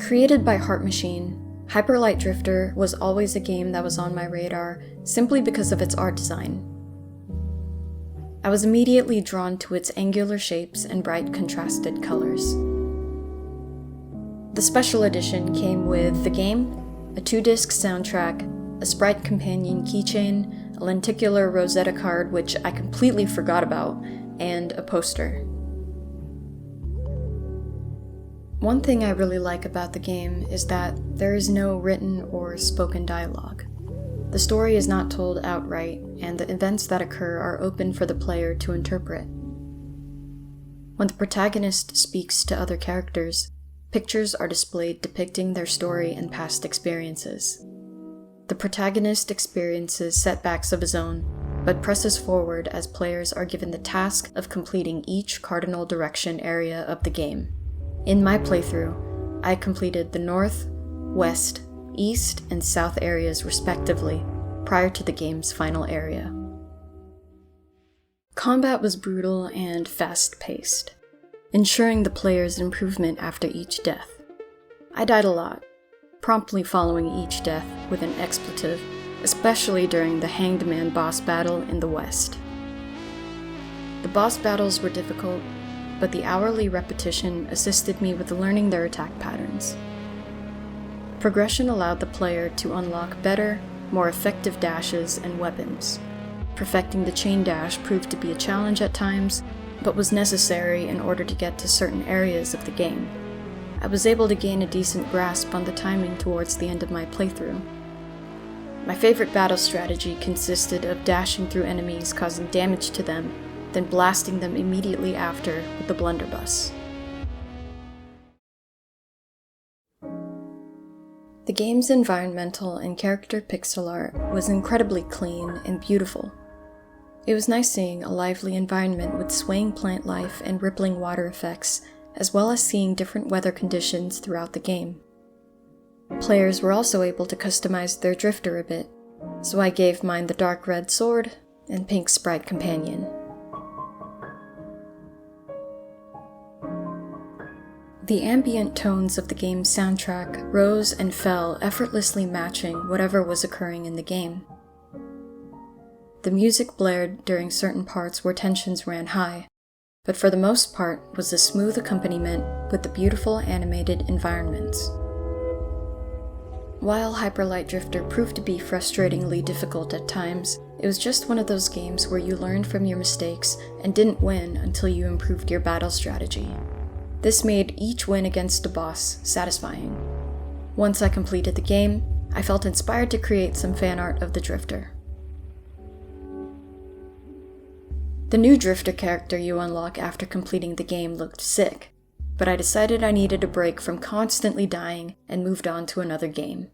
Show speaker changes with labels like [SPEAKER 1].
[SPEAKER 1] Created by Heart Machine, Hyper Light Drifter was always a game that was on my radar simply because of its art design. I was immediately drawn to its angular shapes and bright contrasted colors. The special edition came with the game, a 2-disc soundtrack, a Sprite Companion keychain, a lenticular Rosetta card which I completely forgot about, and a poster. One thing I really like about the game is that there is no written or spoken dialogue. The story is not told outright, and the events that occur are open for the player to interpret. When the protagonist speaks to other characters, pictures are displayed depicting their story and past experiences. The protagonist experiences setbacks of his own, but presses forward as players are given the task of completing each cardinal direction area of the game. In my playthrough, I completed the north, west, east, and south areas respectively, prior to the game's final area. Combat was brutal and fast-paced, ensuring the player's improvement after each death. I died a lot, promptly following each death with an expletive, especially during the Hanged Man boss battle in the west. The boss battles were difficult, but the hourly repetition assisted me with learning their attack patterns. Progression allowed the player to unlock better, more effective dashes and weapons. Perfecting the chain dash proved to be a challenge at times, but was necessary in order to get to certain areas of the game. I was able to gain a decent grasp on the timing towards the end of my playthrough. My favorite battle strategy consisted of dashing through enemies causing damage to them, then blasting them immediately after with the blunderbuss. The game's environmental and character pixel art was incredibly clean and beautiful. It was nice seeing a lively environment with swaying plant life and rippling water effects, as well as seeing different weather conditions throughout the game. Players were also able to customize their drifter a bit, so I gave mine the dark red sword and pink Sprite Companion. The ambient tones of the game's soundtrack rose and fell, effortlessly matching whatever was occurring in the game. The music blared during certain parts where tensions ran high, but for the most part was a smooth accompaniment with the beautiful animated environments. While Hyper Light Drifter proved to be frustratingly difficult at times, it was just one of those games where you learned from your mistakes and didn't win until you improved your battle strategy. This made each win against a boss satisfying. Once I completed the game, I felt inspired to create some fan art of the Drifter. The new Drifter character you unlock after completing the game looked sick, but I decided I needed a break from constantly dying and moved on to another game.